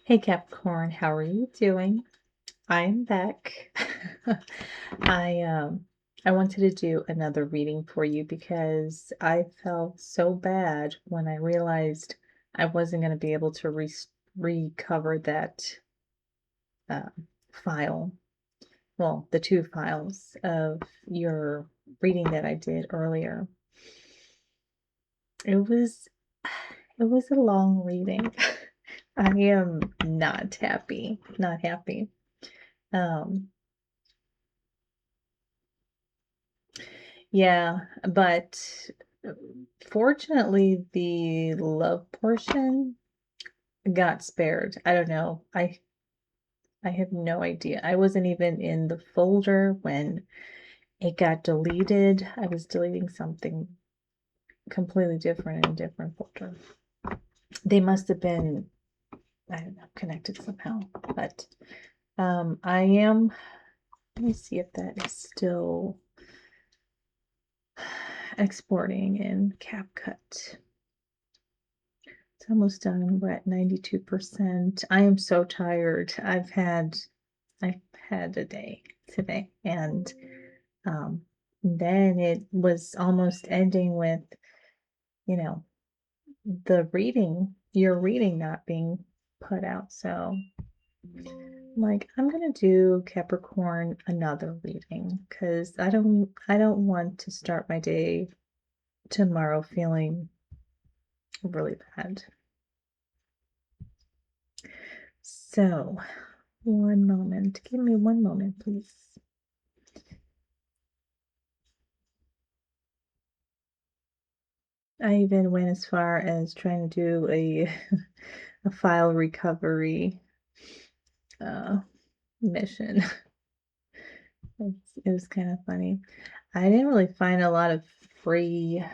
Hey Capricorn, how are you doing? I'm back. I um I wanted to do another reading for you because I felt so bad when I realized I wasn't going to be able to recover that uh, file. Well, the two files of your reading that I did earlier. It was it was a long reading. I am not happy. Not happy. Um Yeah, but uh, fortunately, the love portion got spared. I don't know. I have no idea. I wasn't even in the folder when it got deleted. I was deleting something completely different in a different folder. They must have been, I don't know, connected somehow. But I am, let me see if that is still exporting in CapCut. It's almost done. We're at 92%. I am so tired. I've had a day today, and um then it was almost ending with, you know, your reading not being put out. So like I'm gonna do Capricorn another reading because I don't want to start my day tomorrow feeling really bad. So, one moment. Give me one moment, please. I even went as far as trying to do a a file recovery uh, mission. It was kind of funny. I didn't really find a lot of free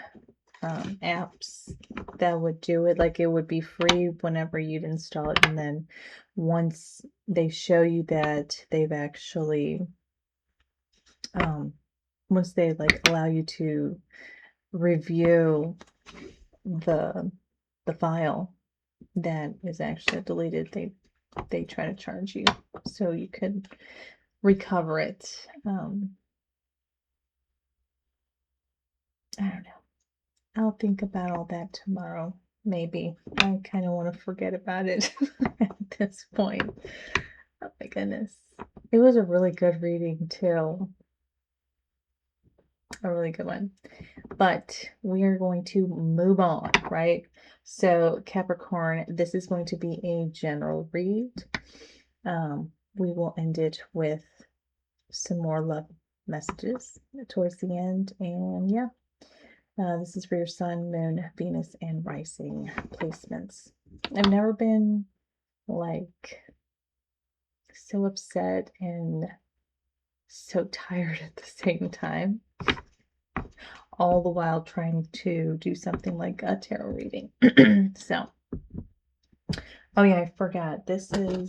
apps that would do it. Like it would be free whenever you'd install it, and then once they show you that they've actually um, once they like allow you to review the the file that is actually deleted, they try to charge you so you could recover it. I don't know. I'll think about all that tomorrow. Maybe. I kind of want to forget about it at this point. Oh my goodness. It was a really good reading too. A really good one. But we are going to move on, right? So, Capricorn, this is going to be a general read. We will end it with some more love messages towards the end. And yeah, this is for your sun, moon, Venus, and rising placements. I've never been like so upset and so tired at the same time, all the while trying to do something like a tarot reading. So, oh yeah, I forgot. This is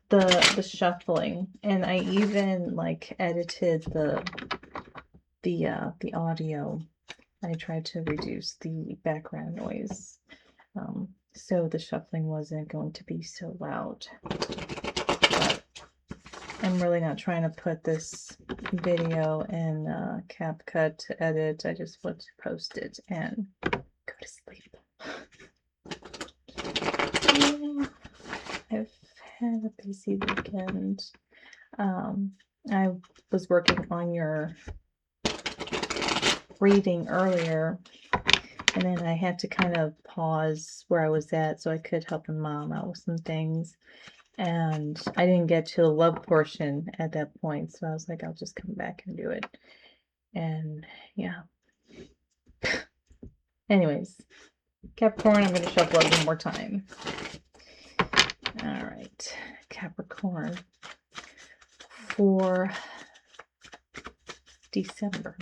the shuffling, and I even like edited the audio. I tried to reduce the background noise, so the shuffling wasn't going to be so loud. But I'm really not trying to put this video in CapCut to edit. I just want to post it and go to sleep. Yeah, I've had a busy weekend. I was working on your reading earlier, and then I had to kind of pause where I was at so I could help my mom out with some things. And I didn't get to the love portion at that point, so I was like, I'll just come back and do it. And yeah. Anyways, Capricorn, I'm going to shuffle it one more time. All right, Capricorn for December.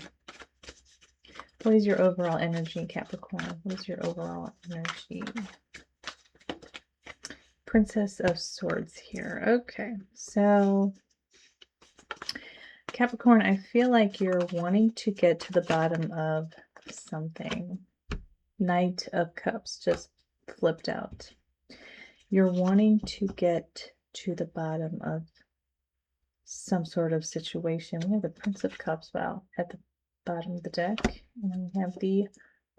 What is your overall energy, Capricorn? What is your overall energy? Princess of Swords here. Okay, so Capricorn, I feel like you're wanting to get to the bottom of something. Knight of Cups just flipped out. you're wanting to get to the bottom of some sort of situation. We have the Prince of Cups, wow, at the bottom of the deck. And then we have the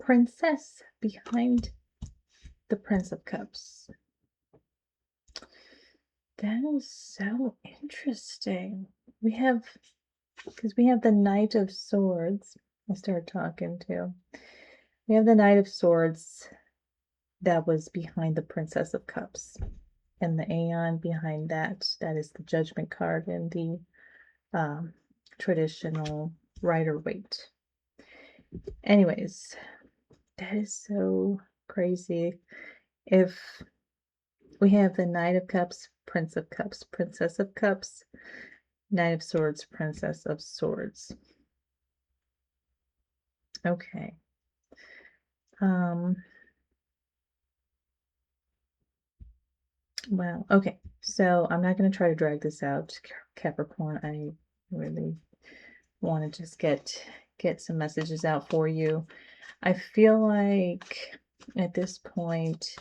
Princess behind the Prince of Cups. That is so interesting. We have, because we have the Knight of Swords. I started talking to. We have the Knight of Swords that was behind the Princess of Cups. And the Aeon behind that, that is the Judgment card and the traditional Rider-Waite. Anyways, that is so crazy. If we have the Knight of Cups, Prince of Cups, Princess of Cups, Knight of Swords, Princess of Swords. Okay. Well, okay. So I'm not going to try to drag this out, Capricorn. I really want to just get some messages out for you. I feel like at this point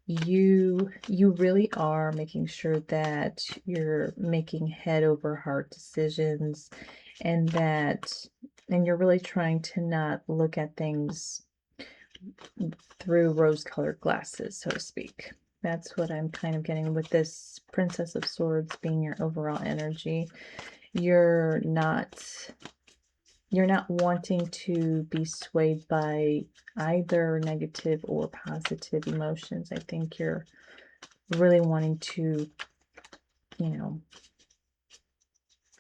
you really are making sure that you're making head over heart decisions, and you're really trying to not look at things through rose-colored glasses, so to speak. That's what I'm kind of getting with this Princess of Swords being your overall energy. You're not wanting to be swayed by either negative or positive emotions. I think you're really wanting to,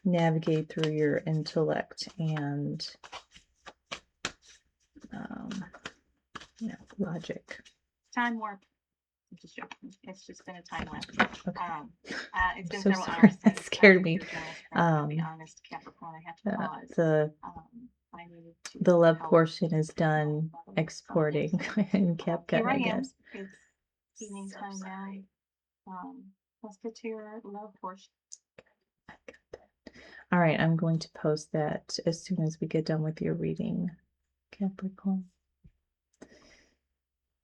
navigate through your intellect and logic. Time warp. I'm just joking. It's just been a time lapse. Okay. It's been so several sorry. hours That since scared me. To be honest, Capricorn, I have to pause. I needed to the love help portion is done exporting in CapCut, Here I I am. guess. It's evening So time sorry. now. Let's get to your love portion. I got that. All right, I'm going to post that as soon as we get done with your reading, Capricorn.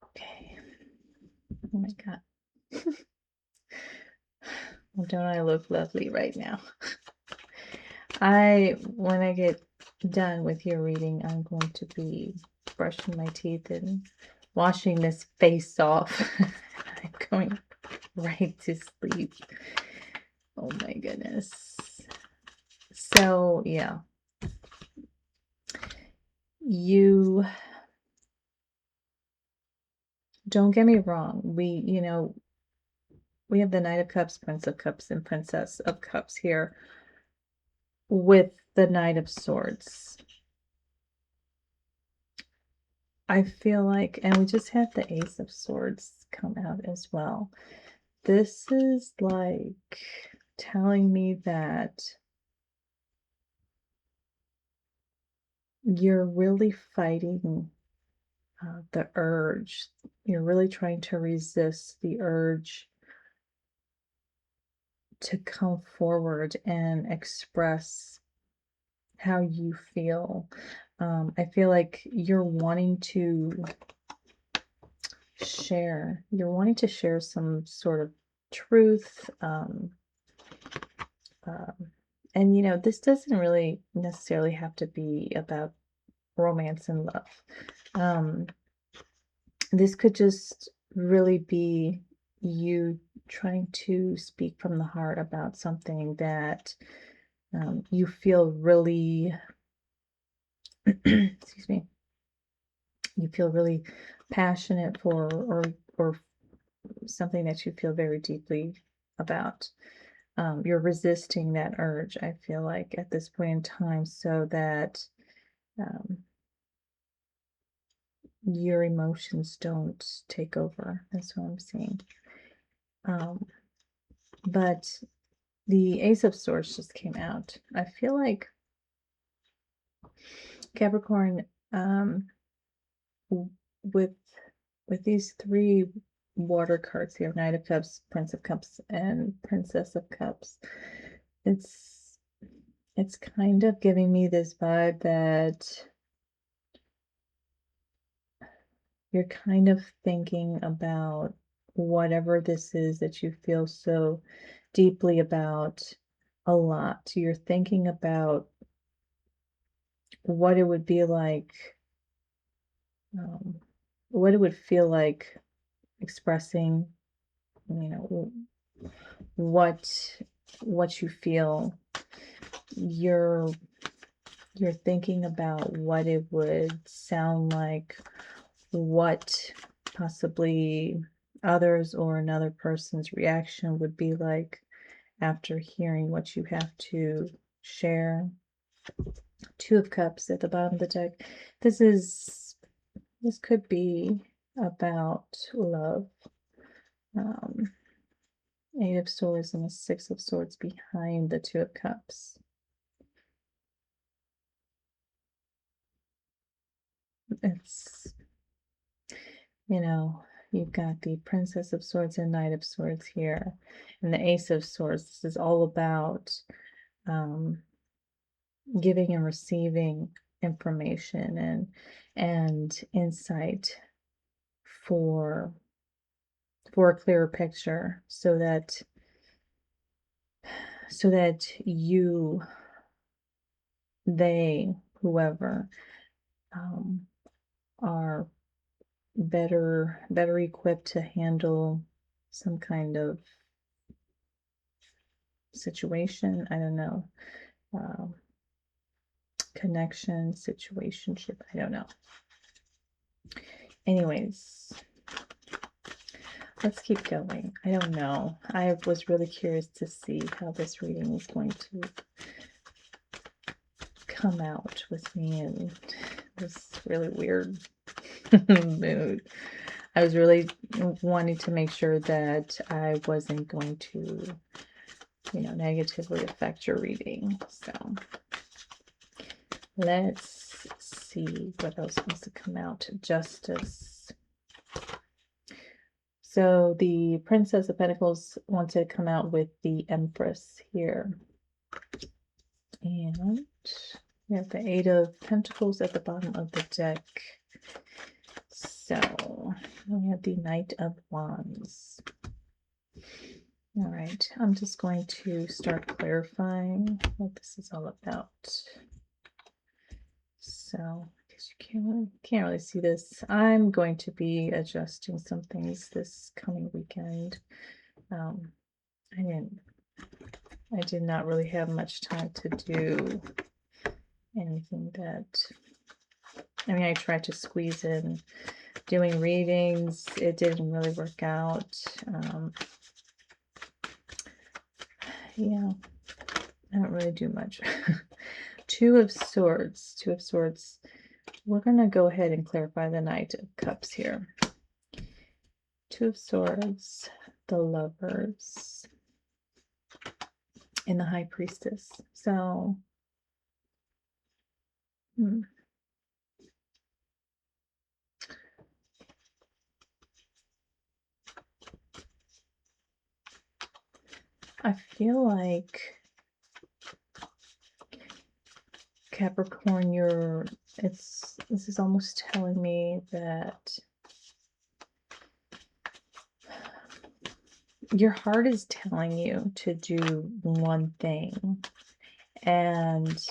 Okay. Oh my God. Well, don't I look lovely right now? When I get done with your reading, I'm going to be brushing my teeth and washing this face off. I'm going right to sleep. Oh my goodness. So, yeah. You don't get me wrong. We have the Knight of Cups, Prince of Cups, and Princess of Cups here with the Knight of Swords. I feel like, and we just had the Ace of Swords come out as well. This is like telling me that you're really fighting the urge. You're really trying to resist the urge to come forward and express how you feel. I feel like you're wanting to share. You're wanting to share some sort of truth. And this doesn't really necessarily have to be about romance and love. This could just really be you trying to speak from the heart about something that you feel really excuse me, you feel really passionate for, or something that you feel very deeply about. You're resisting that urge, I feel like, at this point in time, so that your emotions don't take over. That's what I'm seeing. But the Ace of Swords just came out. I feel like Capricorn, with these three water cards here, Knight of Cups, Prince of Cups, and Princess of Cups, it's kind of giving me this vibe that you're kind of thinking about whatever this is that you feel so deeply about a lot. You're thinking about what it would be like, um, what it would feel like expressing, you know, what what you feel. You're you're thinking about what it would sound like, what possibly others or another person's reaction would be like after hearing what you have to share. Two of Cups at the bottom of the deck. This could be about love. Um, Eight of Swords and the Six of Swords behind the Two of Cups. It's, you've got the Princess of Swords and Knight of Swords here, and the Ace of Swords. This is all about um, giving and receiving information and insight for a clearer picture, so that you, they, whoever, um, are better equipped to handle some kind of situation. I don't know. Um, Connection, situationship. I don't know. Anyways, let's keep going. I don't know. I was really curious to see how this reading is going to come out with me in this really weird mood. I was really wanting to make sure that I wasn't going to, negatively affect your reading. So let's see what else wants to come out. Justice. So the Princess of Pentacles wanted to come out with the Empress here. And we have the Eight of Pentacles at the bottom of the deck. So we have the Knight of Wands. All right, I'm just going to start clarifying what this is all about. So, because you can't really see this, I'm going to be adjusting some things this coming weekend. I did not really have much time to do anything that, I tried to squeeze in doing readings. It didn't really work out. Yeah, I don't really do much. Two of Swords. We're going to go ahead and clarify the Knight of Cups here. Two of Swords, the Lovers, and the High Priestess. So, I feel like Capricorn, this is almost telling me that your heart is telling you to do one thing, and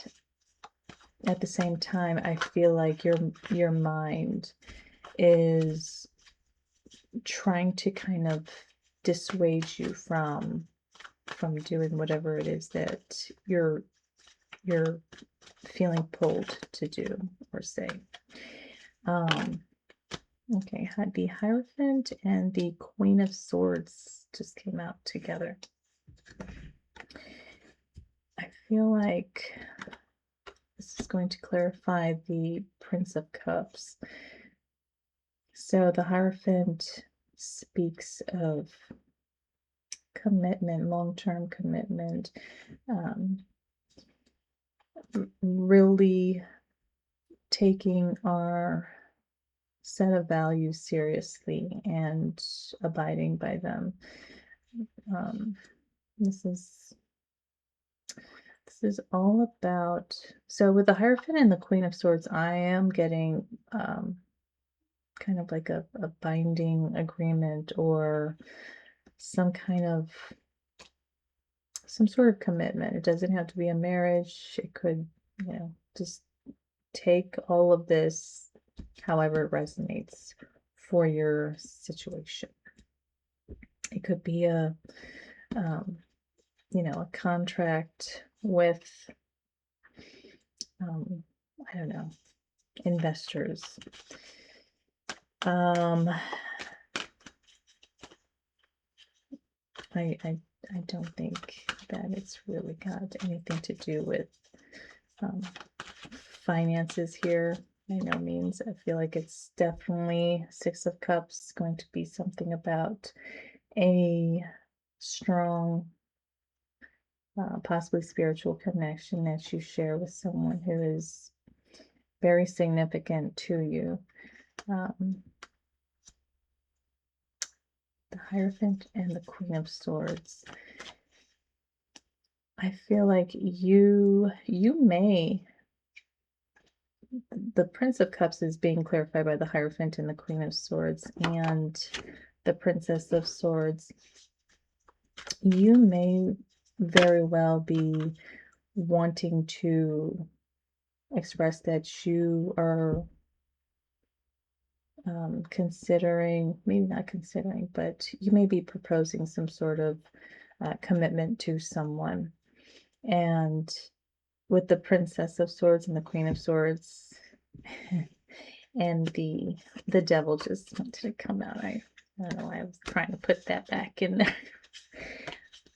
at the same time, I feel like your mind is trying to kind of dissuade you from doing whatever it is that you're feeling pulled to do or say. Okay, the Hierophant and the Queen of Swords just came out together. I feel like this is going to clarify the Prince of Cups. So the Hierophant speaks of commitment, long-term commitment, really taking our set of values seriously and abiding by them. This is all about, so with the Hierophant and the Queen of Swords, I am getting kind of like a binding agreement or some kind of some sort of commitment. It doesn't have to be a marriage. It could, just take all of this however it resonates for your situation. It could be um, a contract with, I don't know, investors. I don't think that it's really got anything to do with um, finances here by no means. I feel like it's definitely Six of Cups going to be something about a strong, possibly spiritual connection that you share with someone who is very significant to you. The Hierophant and the Queen of Swords. I feel like you may, the Prince of Cups is being clarified by the Hierophant and the Queen of Swords and the Princess of Swords. You may very well be wanting to express that you are considering, maybe not considering, but you may be proposing some sort of commitment to someone. And with the Princess of Swords and the Queen of Swords and the devil just wanted to come out. I don't know why I was trying to put that back in there.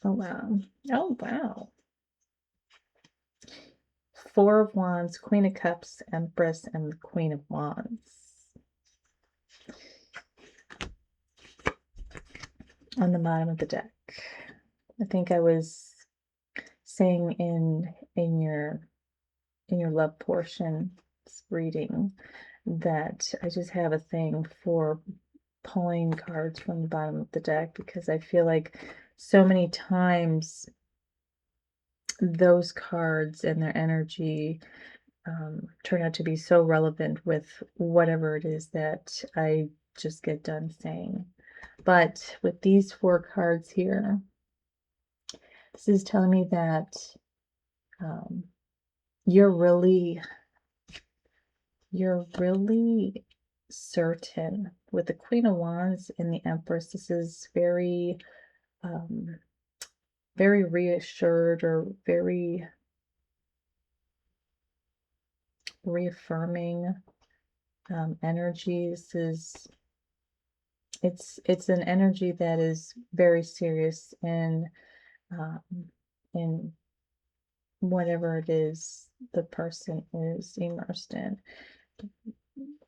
Oh wow. Oh wow. Four of Wands, Queen of Cups, Empress, and the Queen of Wands. On the bottom of the deck. I think I was saying in your love portion reading that I just have a thing for pulling cards from the bottom of the deck because I feel like so many times those cards and their energy turn out to be so relevant with whatever it is that I just get done saying. But with these four cards here, this is telling me that you're really certain with the Queen of Wands and the Empress. This is very very reassured or very reaffirming energy. This is it's an energy that is very serious um, in whatever it is the person is immersed in,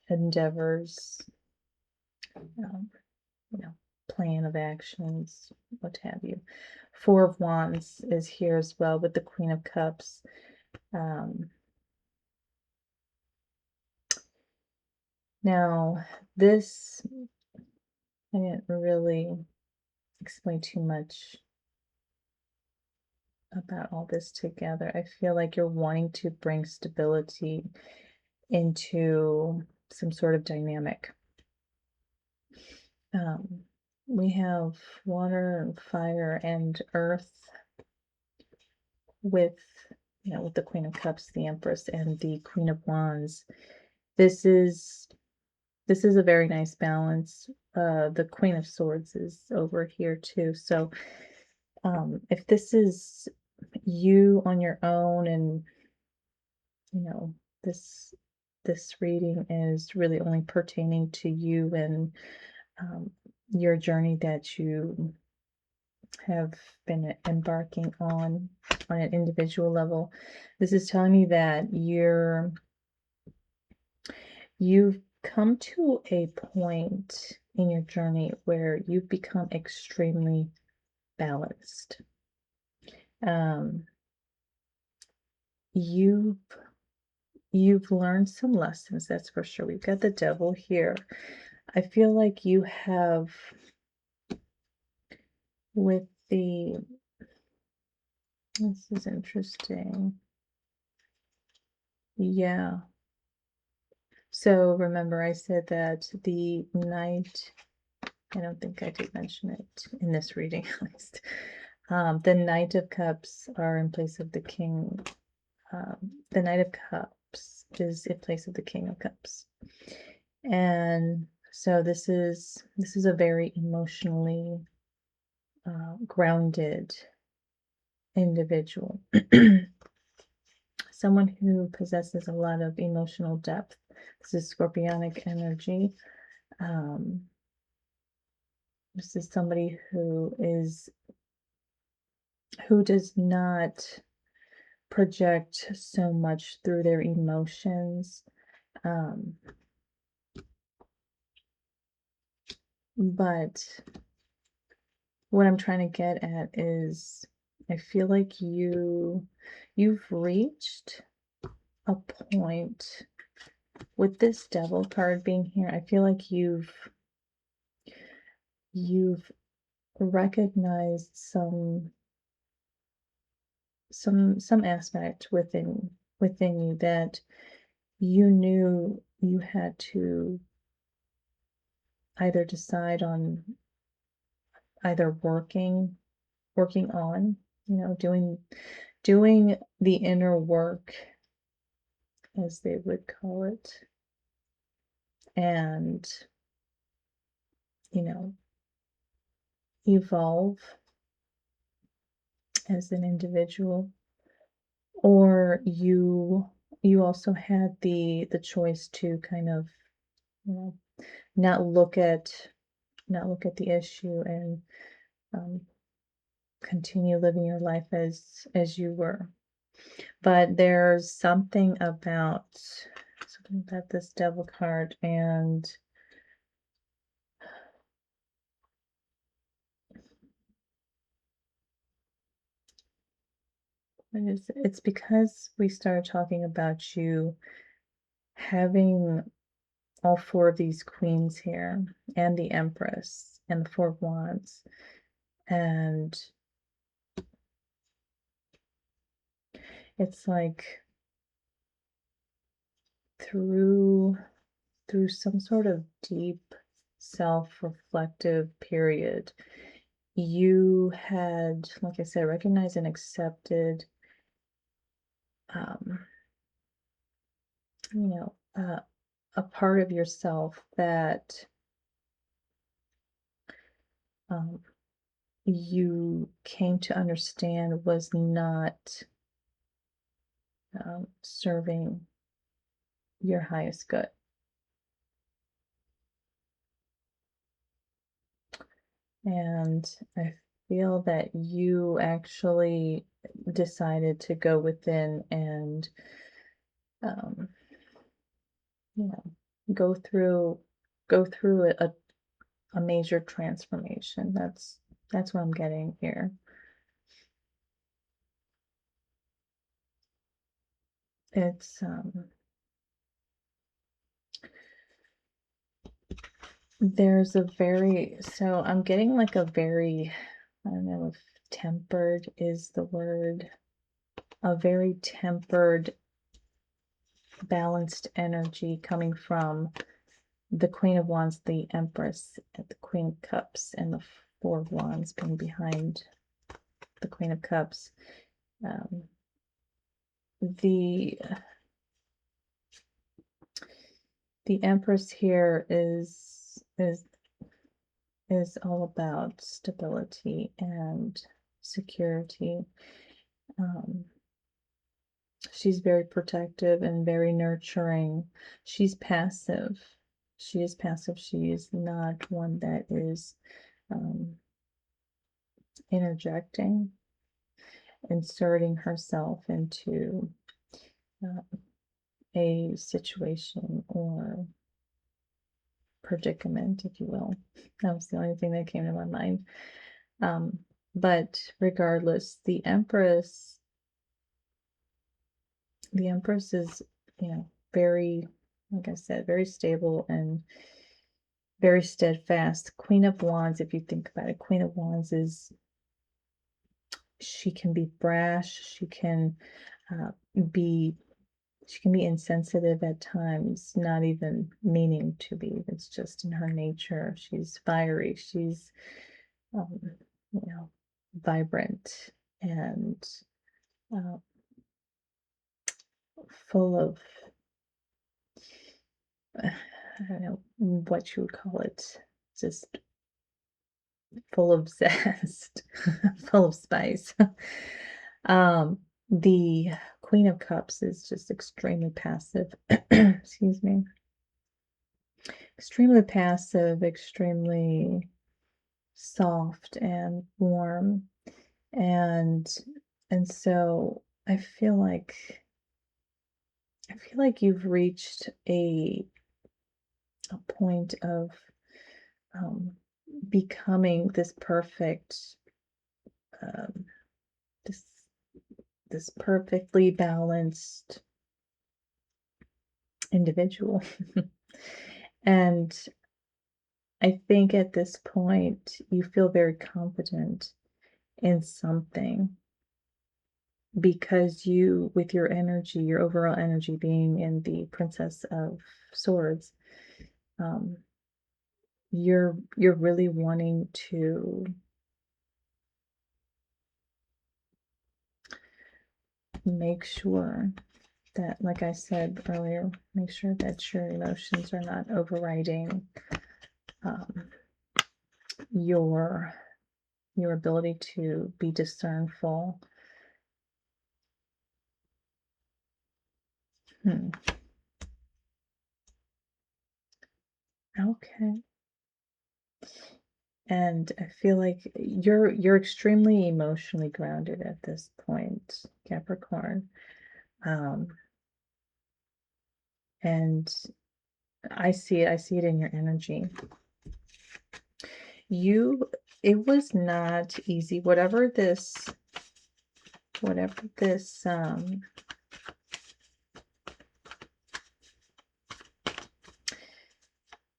endeavors, plan of actions, what have you. Four of Wands is here as well with the Queen of Cups. Now, this, I didn't really explain too much about all this together. I feel like you're wanting to bring stability into some sort of dynamic. We have water and fire and earth with, with the Queen of Cups, the Empress, and the Queen of Wands. This is a very nice balance. The Queen of Swords is over here too. So if this is you on your own and this reading is really only pertaining to you and your journey that you have been embarking on an individual level. This is telling me that you've come to a point in your journey where you've become extremely balanced. You've learned some lessons, that's for sure. We've got the devil here. I feel like you have, with the, this is interesting. Yeah. So remember I said that the Knight, I don't think I did mention it in this reading at least. The Knight of Cups are in place of the King. The Knight of Cups is in place of the King of Cups. And so this is a very emotionally grounded individual. Someone who possesses a lot of emotional depth. This is scorpionic energy. This is somebody who does not project so much through their emotions. But what I'm trying to get at is I feel like you've reached a point with this Devil card being here. I feel like you've recognized some aspect within you that you knew you had to either decide on, either working on, doing the inner work, as they would call it, and evolve as an individual, or you also had the choice to kind of, not look at the issue and continue living your life as you were. But there's something about this Devil card, and it's because we started talking about you having all four of these queens here, and the Empress, and the Four of Wands, and it's like through some sort of deep self-reflective period, you had, like I said, recognized and accepted a part of yourself that you came to understand was not serving your highest good. And I feel that you actually decided to go within and go through a major transformation. That's what I'm getting here. It's there's a very, so I'm getting like a very, I don't know if tempered is the word, a very tempered, balanced energy coming from the Queen of Wands, the Empress, and the Queen of Cups, and the Four of Wands being behind the Queen of Cups. The Empress here is all about stability and security. She's very protective and very nurturing. She's passive. She is passive. She is not one that is interjecting, inserting herself into a situation or predicament, if you will. That was the only thing that came to my mind. But regardless, the Empress is, very, like I said, very stable and very steadfast. Queen of Wands, if you think about it, Queen of Wands is, she can be brash, she can be she can be insensitive at times, not even meaning to be. It's just in her nature. She's fiery. She's, um, you know, vibrant and uh, full of, I don't know what you would call it, just full of zest, full of spice. Um, the Queen of Cups is just extremely passive. Excuse me. Extremely passive, extremely soft and warm. And and so I feel like you've reached a point of um, becoming this perfect um, this this perfectly balanced individual. And I think at this point you feel very confident in something because you, with your energy, your overall energy being in the Princess of Swords, um, you're really wanting to make sure that, like I said earlier, make sure that your emotions are not overriding um, your your ability to be discernful. Hmm. Okay. And I feel like you're extremely emotionally grounded at this point, Capricorn. Um, and I see it in your energy. You, it was not easy. Whatever this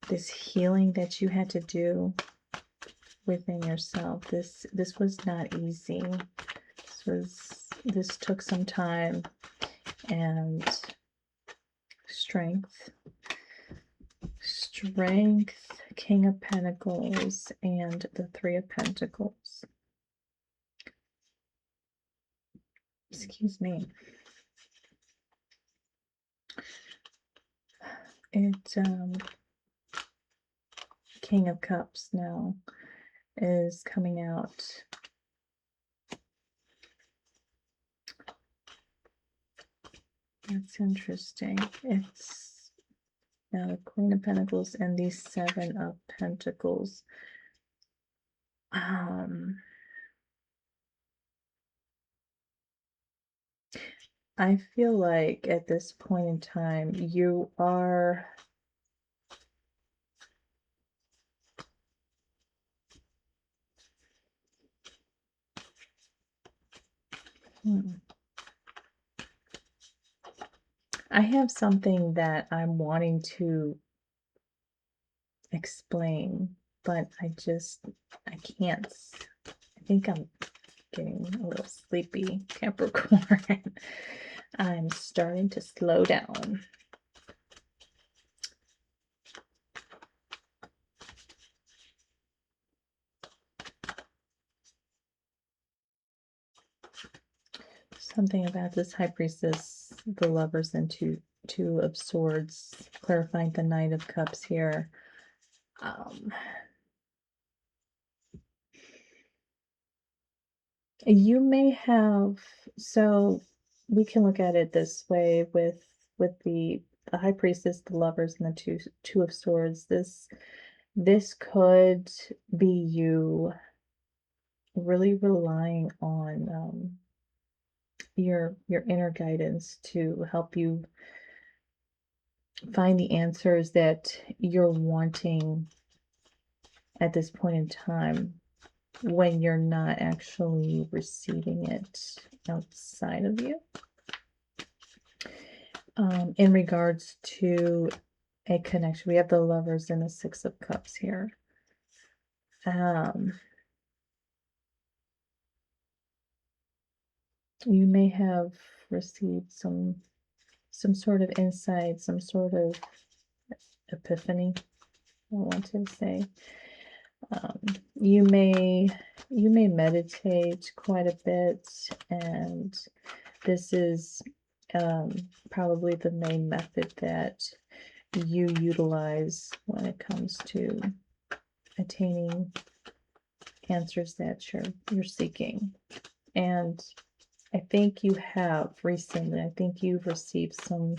this healing that you had to do within yourself, this was not easy. This took some time and strength. Strength, King of Pentacles, and the Three of Pentacles. Excuse me. It King of Cups now is coming out. That's interesting. It's now the Queen of Pentacles and the Seven of Pentacles. I feel like at this point in time, you are I have something that I'm wanting to explain, but I can't. I think I'm getting a little sleepy, Capricorn. I'm starting to slow down. Something about this High Priestess, the Lovers, and Two of Swords, clarifying the Knight of Cups here. You may have, so we can look at it this way with the High Priestess, the Lovers, and the Two of Swords. This could be you really relying on your inner guidance to help you find the answers that you're wanting at this point in time when you're not actually receiving it outside of you. In regards to a connection, we have the Lovers and the Six of Cups here. You may have received some some sort of insight, some sort of epiphany, I want to say. You may meditate quite a bit, and this is probably the main method that you utilize when it comes to attaining answers that you're seeking. And I think you have recently, I think you've received some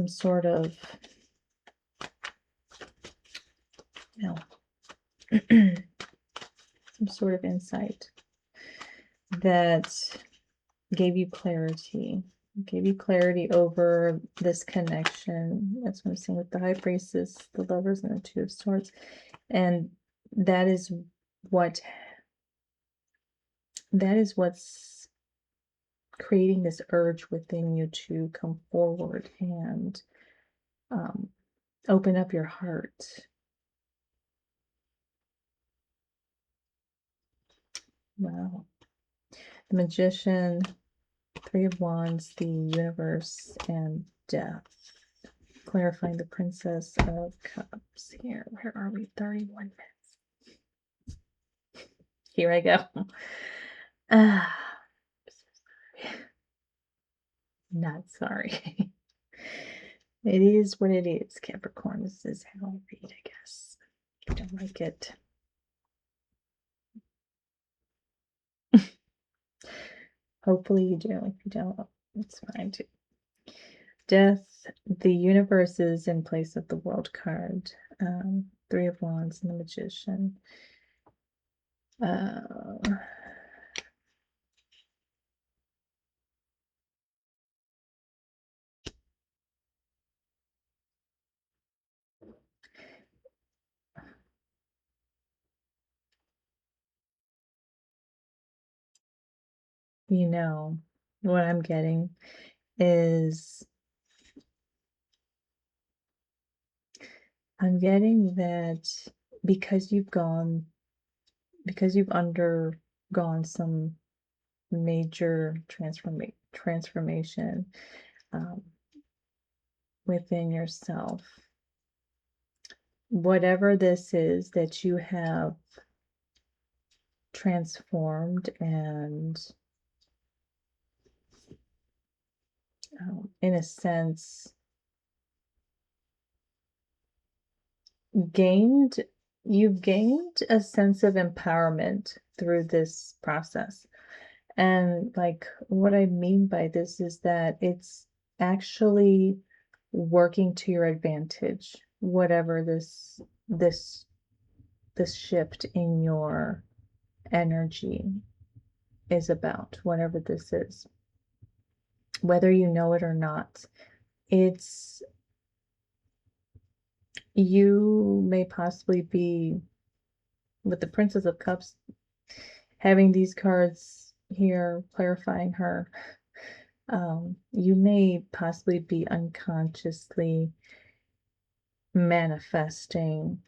sort of, you know, some sort of insight that gave you clarity, over this connection. That's what I'm saying with the High Priestess, the Lovers, and the Two of Swords. And that is what's creating this urge within you to come forward and open up your heart. Wow. The Magician, Three of Wands, the Universe, and Death. Clarifying the Princess of Cups here. Where are we? 31 minutes. Here I go. Not sorry. It is what it is, Capricorn. This is how I read, I guess. If you don't like it. Hopefully you do. If you don't, it's fine too. Death, the Universe is in place of the World card. Three of Wands and the Magician. You know, what I'm getting is I'm getting that because you've undergone some major transformation within yourself, whatever this is that you have transformed and in a sense you've gained a sense of empowerment through this process. And like what I mean by this is that it's actually working to your advantage, whatever this shift in your energy is about, whatever this is, whether you know it or not. It's you may possibly be with the Princess of Cups, having these cards here clarifying her. You may possibly be unconsciously manifesting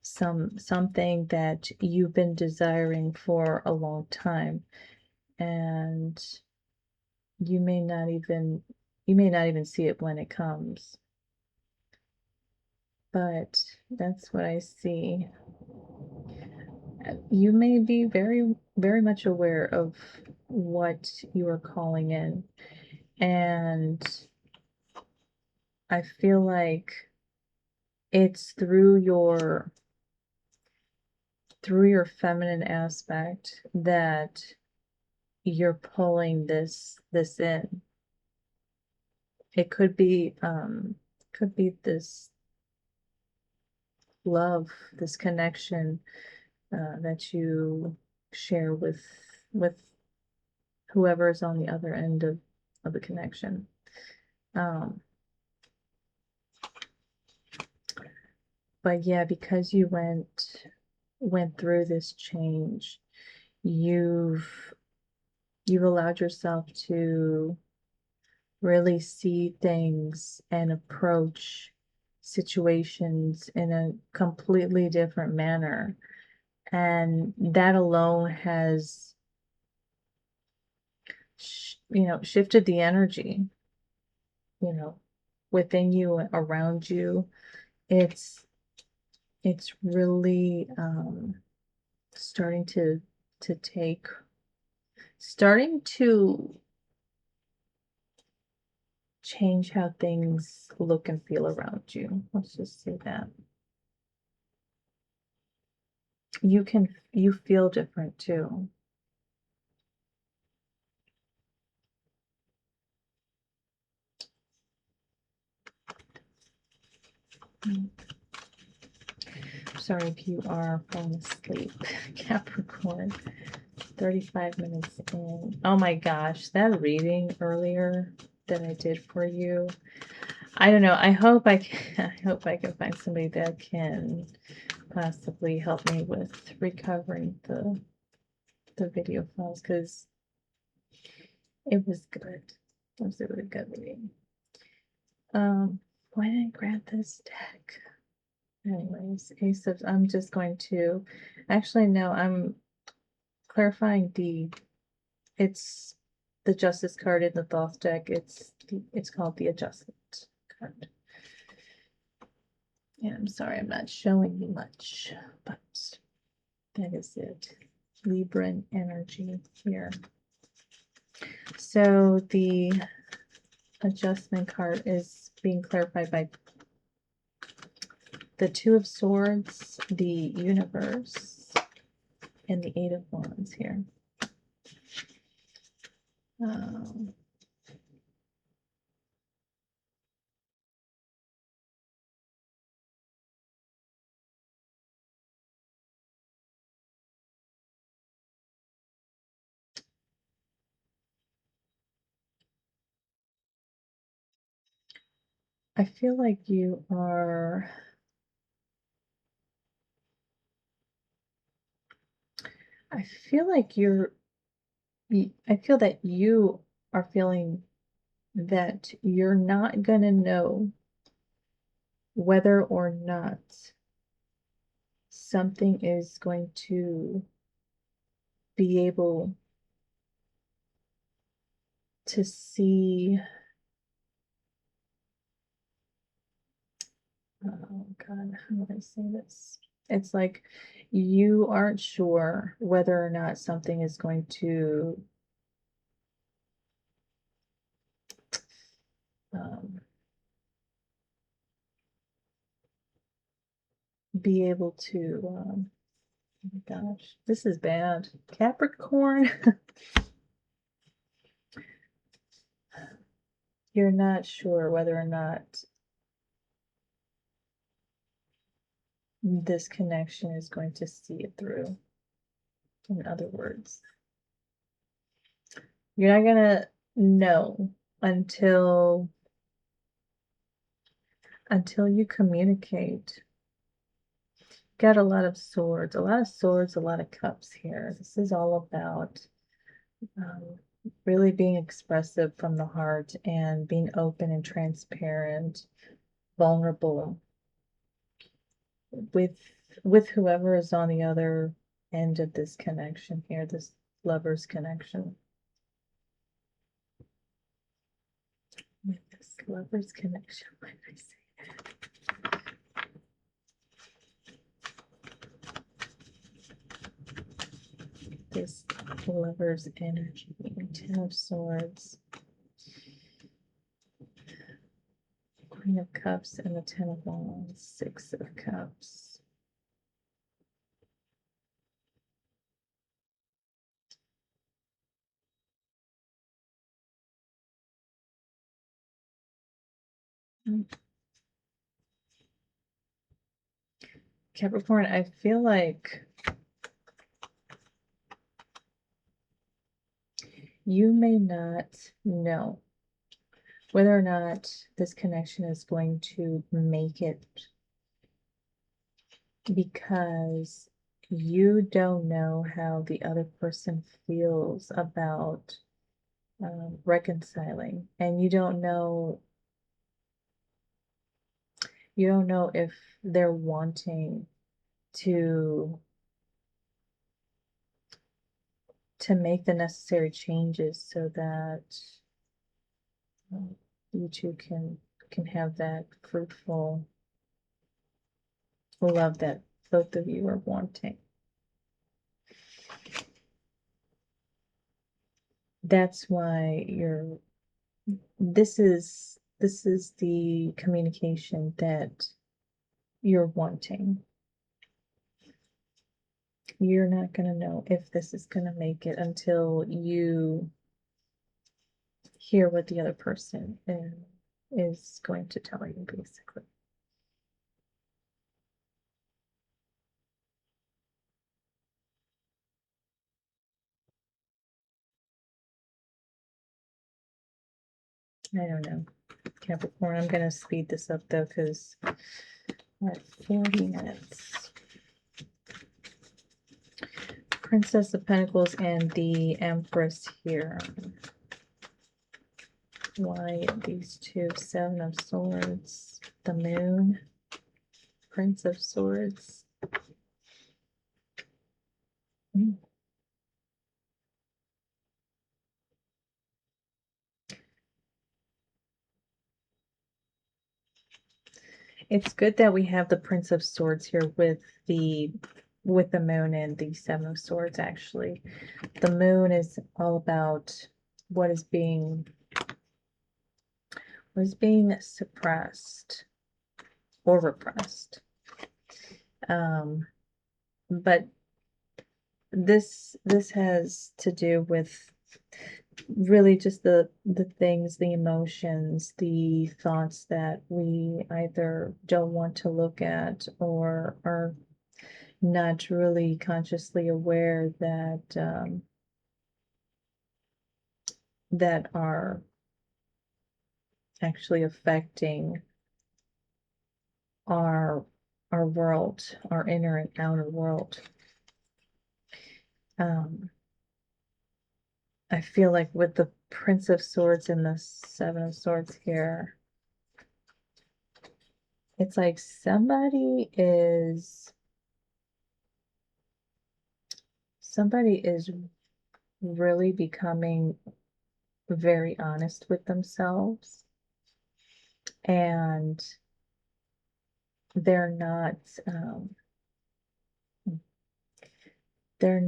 something that you've been desiring for a long time, and you may not even see it when it comes. But that's what I see. You may be very, very much aware of what you are calling in, and I feel like it's through your feminine aspect that you're pulling this in. It could be this love, this connection that you share with whoever is on the other end of the connection. But yeah, because you went through this change, you've allowed yourself to really see things and approach situations in a completely different manner. And that alone has shifted the energy, within you, around you. It's really starting to take starting to change how things look and feel around you. Let's just say that. You feel different too. Sorry if you are falling asleep, Capricorn. 35 minutes in. Oh my gosh, that reading earlier that I did for you. I don't know. I hope I can, I hope I can find somebody that can possibly help me with recovering the video files, because it was good. It was a really good reading. Why didn't I grab this deck? Anyways, Ace of, I'm just going to, actually, no, I'm clarifying it's the Justice card in the Thoth deck. It's called the Adjustment card. Yeah, I'm sorry, I'm not showing you much, but that is it. Libran energy here. So the Adjustment card is being clarified by the Two of Swords, the Universe, and the Eight of Wands here. I feel like you are I feel like I feel that you are feeling that you're not gonna know whether or not something is going to be able to see. Oh God, how would I say this? It's like you aren't sure whether or not something is going to be able to, oh my gosh, this is bad. Capricorn, you're not sure whether or not this connection is going to see it through. In other words, you're not gonna know until you communicate. Got a lot of swords, a lot of cups here. This is all about really being expressive from the heart and being open and transparent, vulnerable with whoever is on the other end of this connection here, this lover's connection. With this lover's connection, why did I say that? This lover's energy, Ten of Swords, Queen of Cups, and the Ten of Wands, Six of Cups. Capricorn, I feel like you may not know whether or not this connection is going to make it, because you don't know how the other person feels about reconciling, and you don't know if they're wanting to to make the necessary changes so that you two can have that fruitful love that both of you are wanting. That's why this is the communication that you're wanting. You're not going to know if this is going to make it until you hear what the other person is going to tell you, basically. I don't know, Capricorn. I'm going to speed this up though, because we're at 40 minutes. Princess of Pentacles and the Empress here. Why these two? Seven of Swords, the Moon, Prince of Swords. It's good that we have the Prince of Swords here with the Moon and the Seven of Swords. Actually, the Moon is all about what is being suppressed or repressed. But this has to do with really just the things, the emotions, the thoughts that we either don't want to look at or are not really consciously aware that that are actually affecting our world, our inner and outer world. I feel like with the Prince of Swords and the Seven of Swords here, it's like somebody is really becoming very honest with themselves, and they're not they're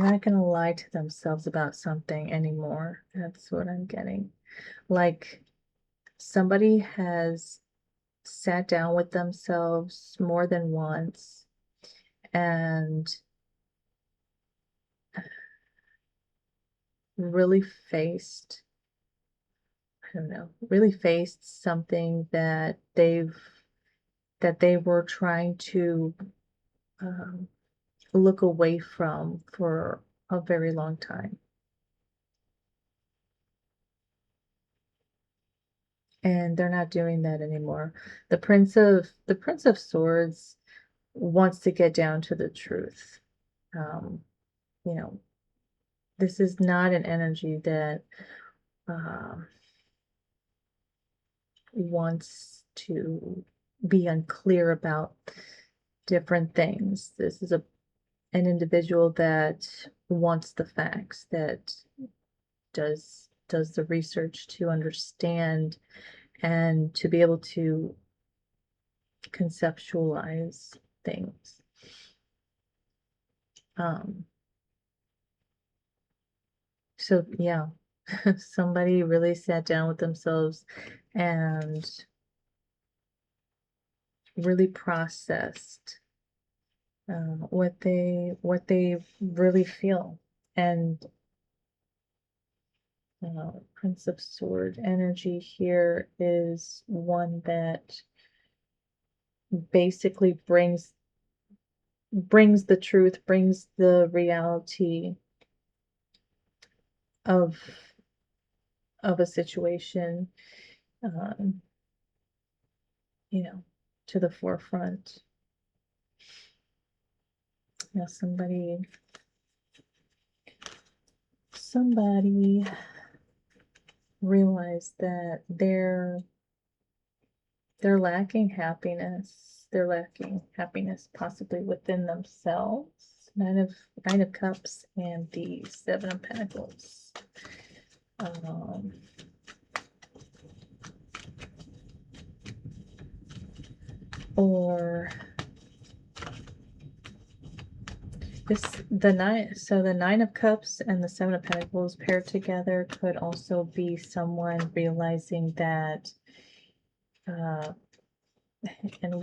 not going to lie to themselves about something anymore. That's what I'm getting. Like somebody has sat down with themselves more than once and really faced, I don't know, really faced something that they were trying to look away from for a very long time. And they're not doing that anymore. The Prince of Swords wants to get down to the truth. You know, this is not an energy that wants to be unclear about different things. This is an individual that wants the facts, that does the research to understand and to be able to conceptualize things. So yeah, somebody really sat down with themselves and really processed what they really feel. And Prince of Sword energy here is one that basically brings the truth, brings the reality of a situation, you know, to the forefront. Now somebody realized that They're lacking happiness. They're lacking happiness possibly within themselves. Nine of Cups and the Seven of Pentacles. Or the Nine of Cups and the Seven of Pentacles paired together could also be someone realizing that, and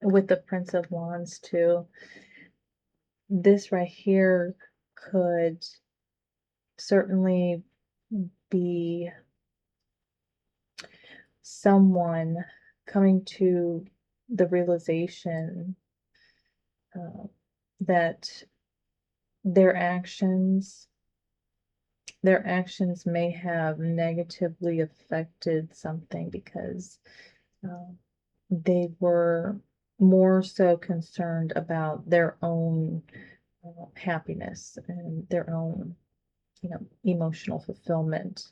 with the Prince of Wands too, this right here could certainly be someone coming to the realization that their actions may have negatively affected something because they were more so concerned about their own happiness and their own, emotional fulfillment,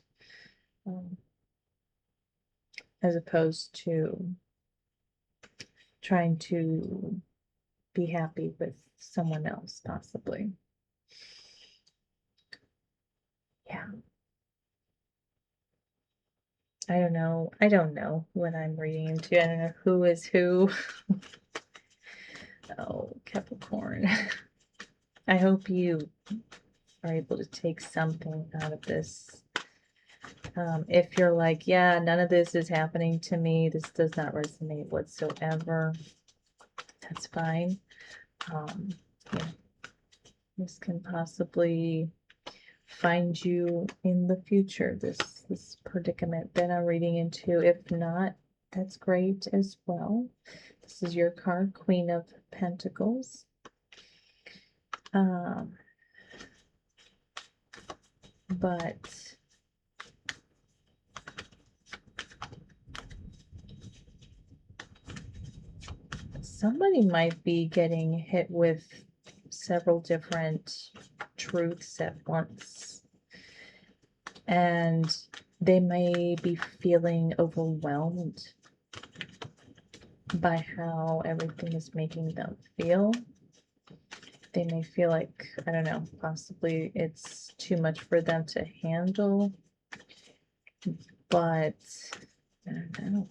as opposed to trying to be happy with someone else, possibly. Yeah. I don't know. I don't know what I'm reading into. I don't know who is who. Oh, Capricorn. I hope you are able to take something out of this. If you're like, yeah, none of this is happening to me, this does not resonate whatsoever, that's fine. Yeah. This can possibly find you in the future, this predicament that I'm reading into. If not, that's great as well. This is your card, Queen of Pentacles. But somebody might be getting hit with several different truths at once, and they may be feeling overwhelmed by how everything is making them feel. They may feel like, I don't know, possibly it's too much for them to handle, but I don't know.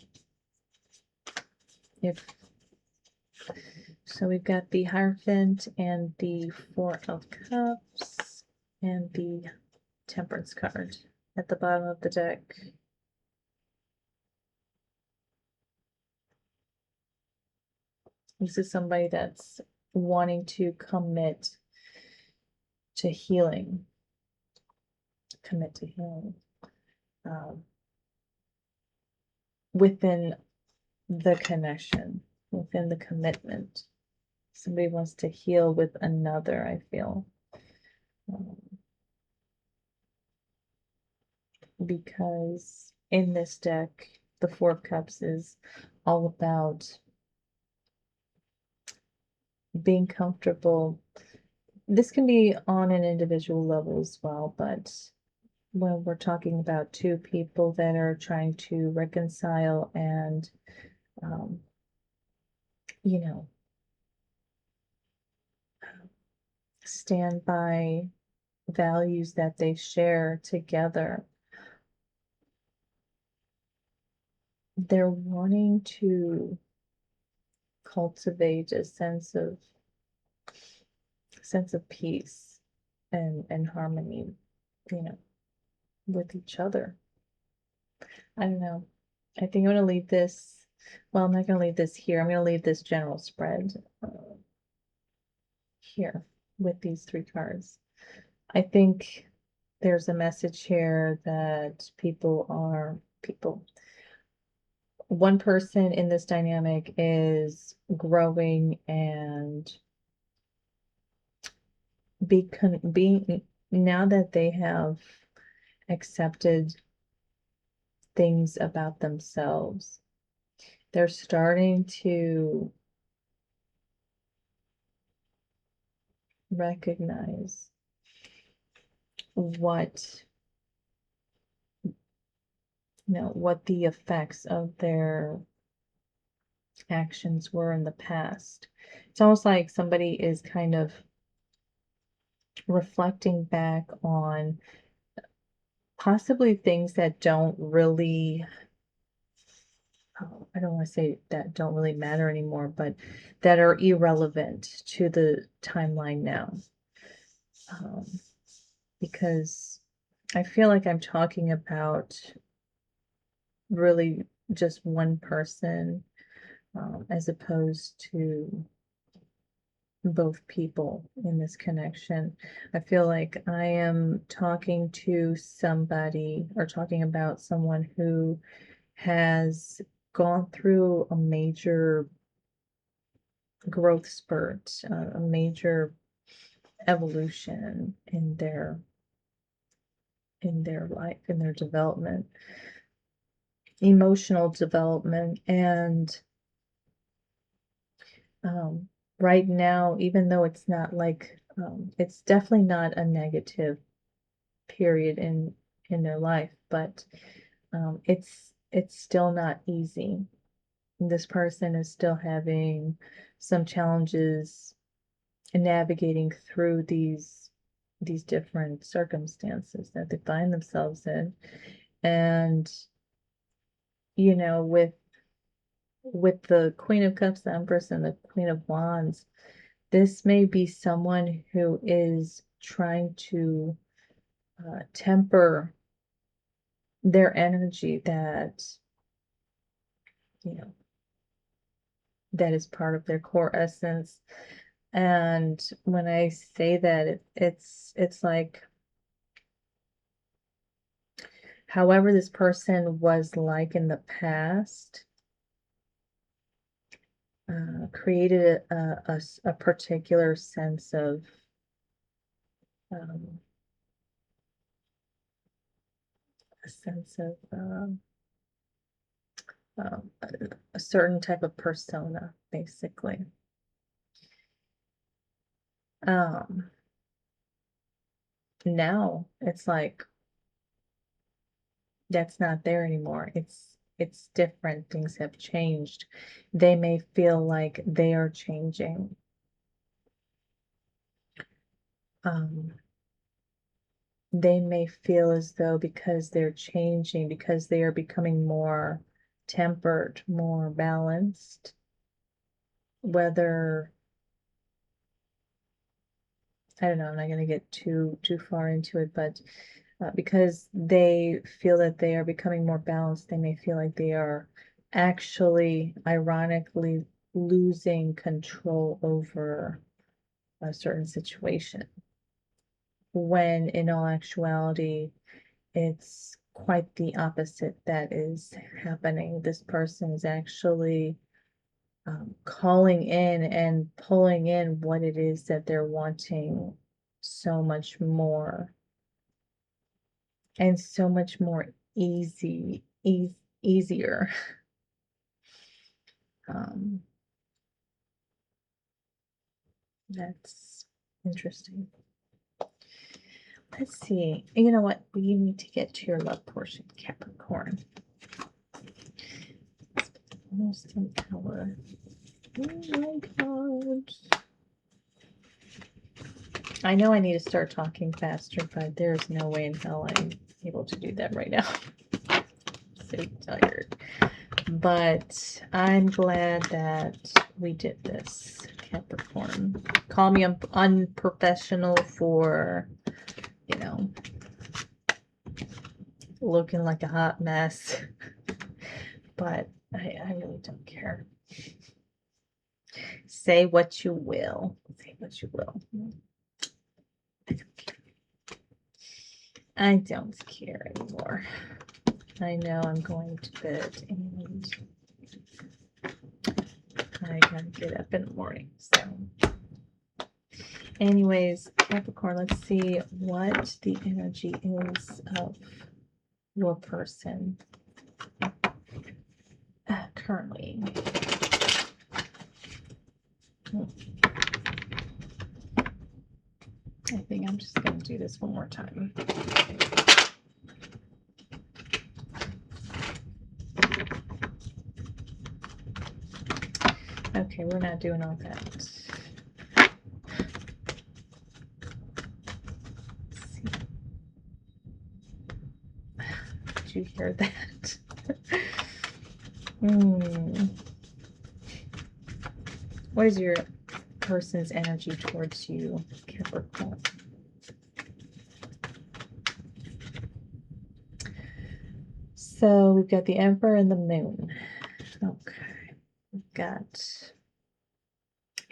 So we've got the Hierophant and the Four of Cups and the Temperance card at the bottom of the deck. This is somebody that's wanting to commit to healing. Commit to healing. Within the connection, within the commitment. Somebody wants to heal with another, I feel. Because in this deck, the Four of Cups is all about being comfortable. This can be on an individual level as well, but when we're talking about two people that are trying to reconcile and, stand by values that they share together, they're wanting to cultivate a sense of peace and harmony, with each other. I don't know. I think I'm going to leave this. Well, I'm not going to leave this here. I'm going to leave this general spread here with these three cards. I think there's a message here that one person in this dynamic is growing and being, now that they have accepted things about themselves, they're starting to recognize what the effects of their actions were in the past. It's almost like somebody is kind of reflecting back on possibly things that don't really, I don't want to say that don't really matter anymore, but that are irrelevant to the timeline now. Because I feel like I'm talking about really just one person, as opposed to both people in this connection. I feel like I am talking to somebody or talking about someone who has gone through a major growth spurt, a major evolution in their life, in their development, emotional development, and right now, even though it's not like, it's definitely not a negative period in their life, but it's still not easy. This person is still having some challenges in navigating through these different circumstances that they find themselves in. And you know, with the Queen of Cups, the Empress, and the Queen of Wands, this may be someone who is trying to temper their energy that, you know, that is part of their core essence. And when I say that, it's like, however this person was like in the past, created a particular sense of, um, a sense of a certain type of persona, basically. Now it's like that's not there anymore. It's different. Things have changed. They may feel like they are changing. They may feel as though because they're changing, because they are becoming more tempered, more balanced, whether, I don't know, I'm not going to get too far into it, but because they feel that they are becoming more balanced, they may feel like they are actually, ironically, losing control over a certain situation, when in all actuality, it's quite the opposite that is happening. This person is actually calling in and pulling in what it is that they're wanting so much more, and so much more easier. That's interesting. Let's see. You know what? We need to get to your love portion, Capricorn. Almost an hour. Oh my God. I know I need to start talking faster, but there's no way in hell I'm able to do that right now. So tired. But I'm glad that we did this, Capricorn. Call me unprofessional for, you know, looking like a hot mess. But I really don't care. Say what you will. Say what you will. I don't care anymore. I know I'm going to bed and I gotta get up in the morning. So anyways, Capricorn, let's see what the energy is of your person currently. I think I'm just going to do this one more time. Okay, we're not doing all that. Did you hear that? What is your person's energy towards you, Capricorn? So we've got the Emperor and the Moon. Okay. We've got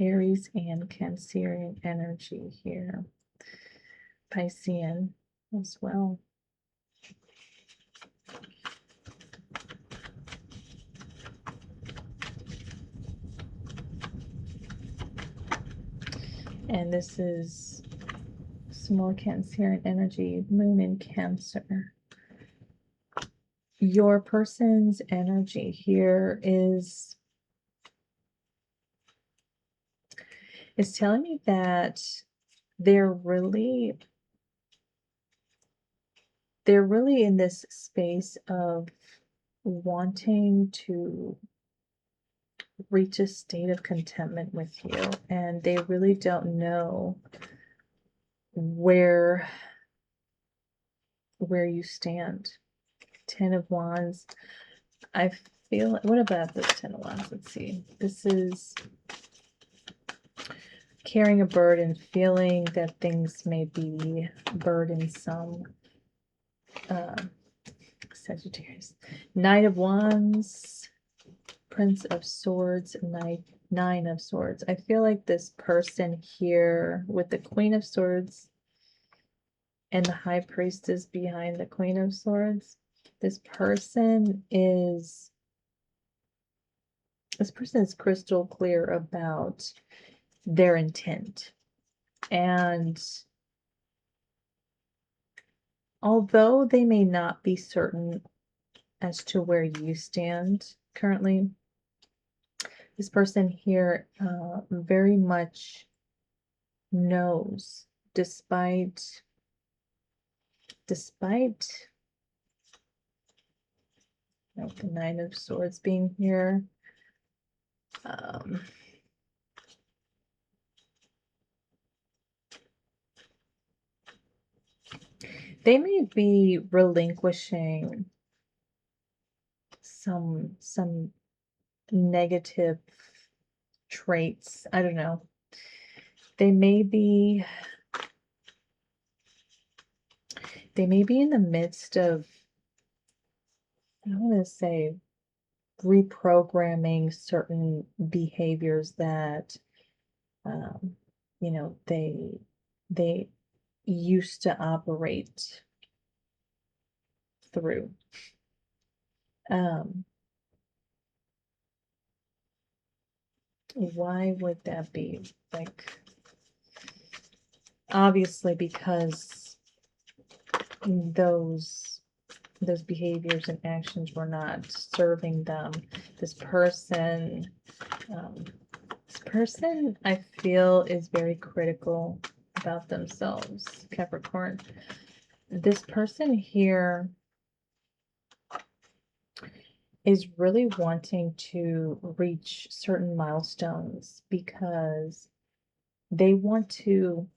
Aries and Cancerian energy here. Piscean as well. And this is some more Cancerian energy, Moon in Cancer. Your person's energy here is telling me that they're really in this space of wanting to reach a state of contentment with you, and they really don't know where you stand. 10 of Wands. I feel, what about this 10 of Wands? Let's see. This is carrying a burden, feeling that things may be burdensome. Sagittarius. Knight of Wands, Prince of Swords, Nine of Swords. I feel like this person here with the Queen of Swords and the High Priestess behind the Queen of Swords, this person is crystal clear about their intent. And although they may not be certain as to where you stand currently, this person here very much knows, despite the Nine of Swords being here, they may be relinquishing some negative traits. I don't know. They may be in the midst of, I don't want to say, reprogramming certain behaviors that you know, they used to operate through. Why would that be? Like, obviously because those behaviors and actions were not serving them. This person I feel is very critical about themselves, Capricorn. This person here is really wanting to reach certain milestones because they want to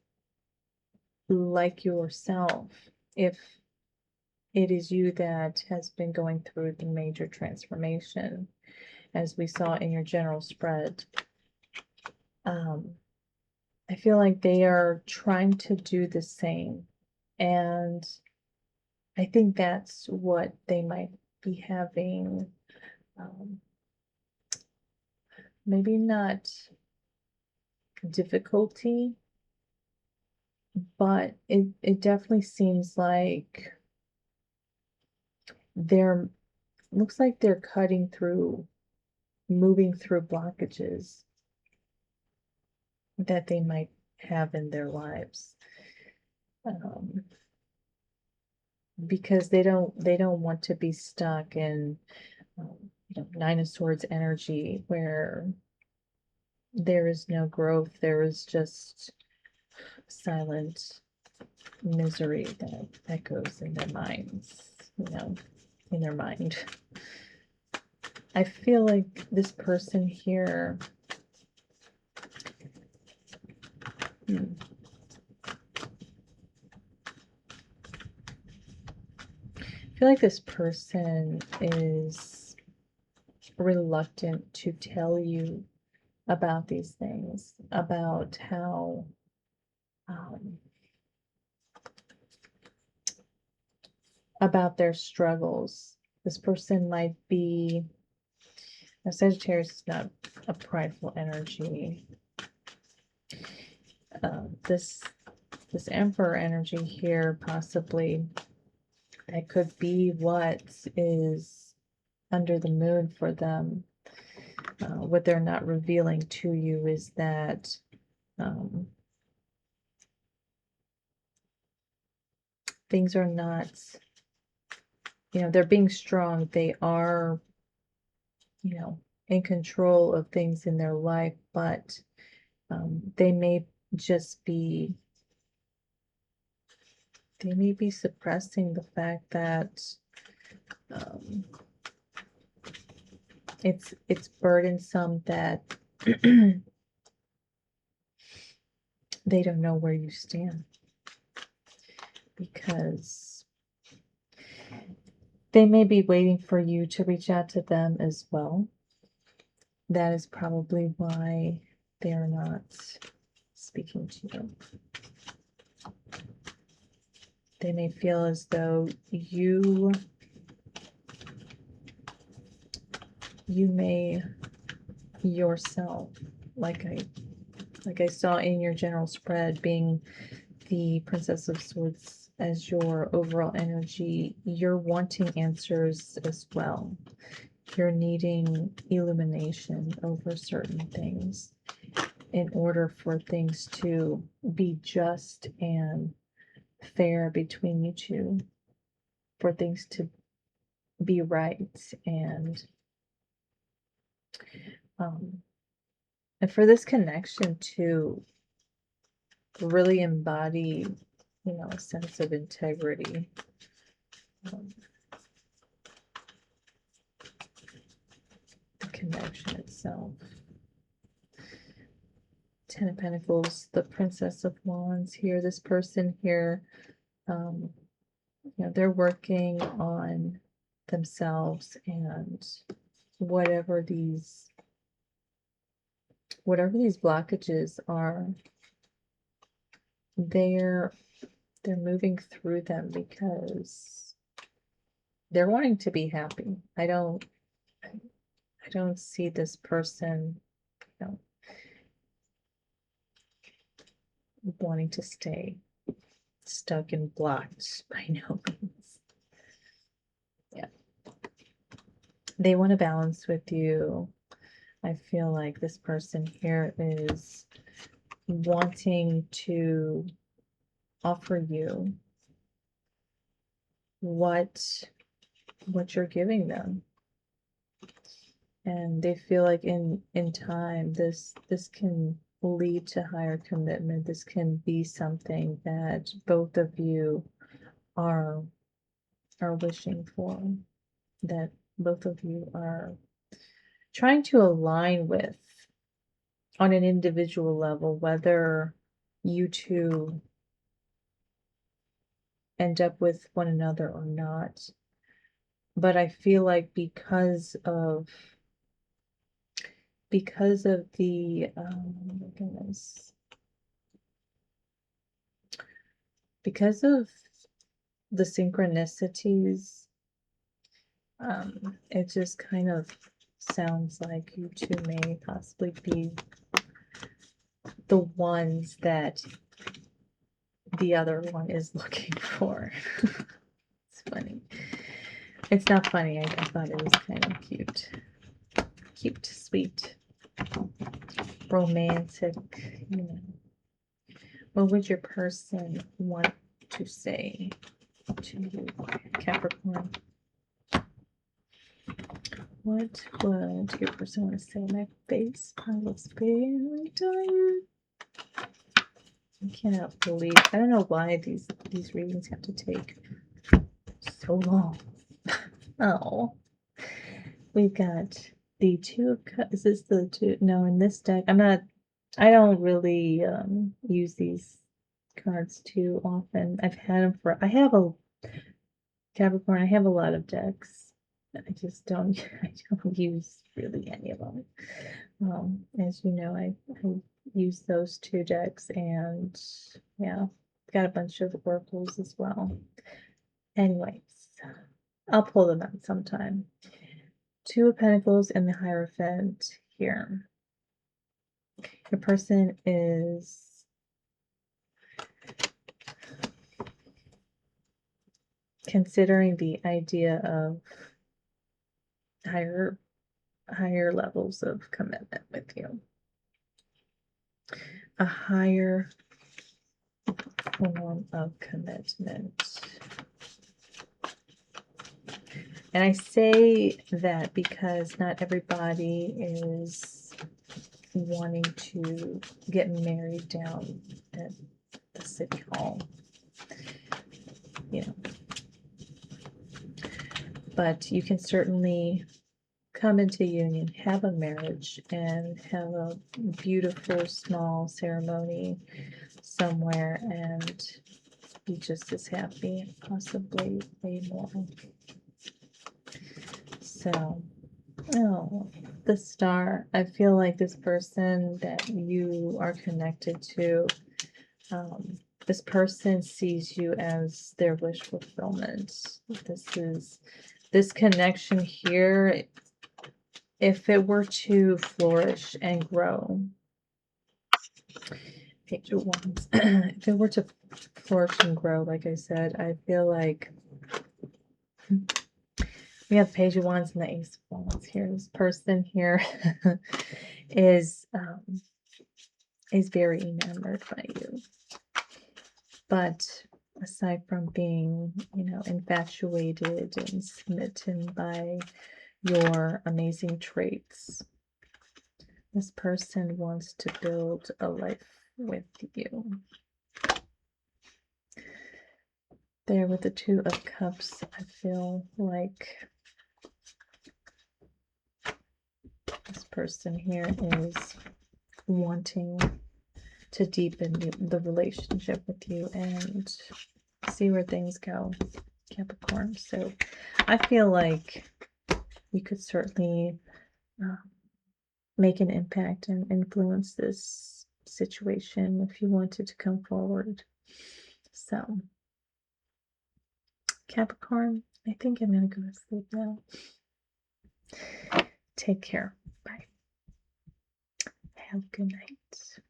like yourself. If it is you that has been going through the major transformation, as we saw in your general spread, I feel like they are trying to do the same. And I think that's what they might be having, maybe not difficulty, but it definitely seems like looks like they're cutting through, moving through blockages that they might have in their lives, because they don't want to be stuck in Nine of Swords energy, where there is no growth, there is just silent misery that echoes in their minds, in their mind. I feel like this person here I feel like this person is reluctant to tell you about these things, about how about their struggles. This person might be, now Sagittarius is not a prideful energy. This Emperor energy here, possibly, that could be what is under the moon for them. What they're not revealing to you is that things are not, they're being strong. They are, in control of things in their life, but they may just be, suppressing the fact that it's burdensome, that they don't know where you stand, because they may be waiting for you to reach out to them as well. That is probably why they're not speaking to you. They may feel as though you may yourself, like I saw in your general spread, being the Princess of Swords as your overall energy, you're wanting answers as well. You're needing illumination over certain things in order for things to be just and fair between you two, for things to be right, and for this connection to really embody, a sense of integrity. The connection itself. Ten of Pentacles, the Princess of Wands here. This person here, they're working on themselves, and whatever these blockages are, they're moving through them because they're wanting to be happy. I don't see this person, wanting to stay stuck and blocked, by no means. Yeah. They want to balance with you. I feel like this person here is wanting to offer you what you're giving them. And they feel like in time, this can lead to higher commitment. This can be something that both of you are wishing for, that both of you are trying to align with on an individual level, whether you two end up with one another or not. But I feel like because of the my goodness, because of the synchronicities, it just kind of sounds like you two may possibly be the ones that the other one is looking for. It's funny. It's not funny. I thought it was kind of cute. Cute, sweet, romantic, What would your person want to say to you, Capricorn? What would your person want to say? My face, I was very tired. I cannot believe, I don't know why these readings have to take so long. Oh, we've got the Two of Cups. Is this the two? No, in this deck, I'm not I don't really use these cards too often. I've had them for, I have a Capricorn, I have a lot of decks. I just don't, I don't use really any of them. As you know, I use those two decks, and yeah, got a bunch of oracles as well. Anyways, I'll pull them out sometime. Two of Pentacles and the Hierophant here. The person is considering the idea of higher levels of commitment with you. A higher form of commitment. And I say that because not everybody is wanting to get married down at the city hall, you know. But you can certainly come into union, have a marriage, and have a beautiful small ceremony somewhere and be just as happy, possibly way more. So, oh, the Star. I feel like this person that you are connected to, this person sees you as their wish fulfillment. This connection here, if it were to flourish and grow, Page of Wands, if it were to flourish and grow, like I said, I feel like we have Page of Wands and the Ace of Wands here. This person here is very enamored by you. But aside from being, you know, infatuated and smitten by your amazing traits, this person wants to build a life with you. There with the Two of Cups, I feel like this person here is wanting to deepen the relationship with you and see where things go, Capricorn. So I feel like you could certainly make an impact and influence this situation if you wanted to come forward. So, Capricorn, I think I'm going to go to sleep now. Take care. Bye. Have a good night.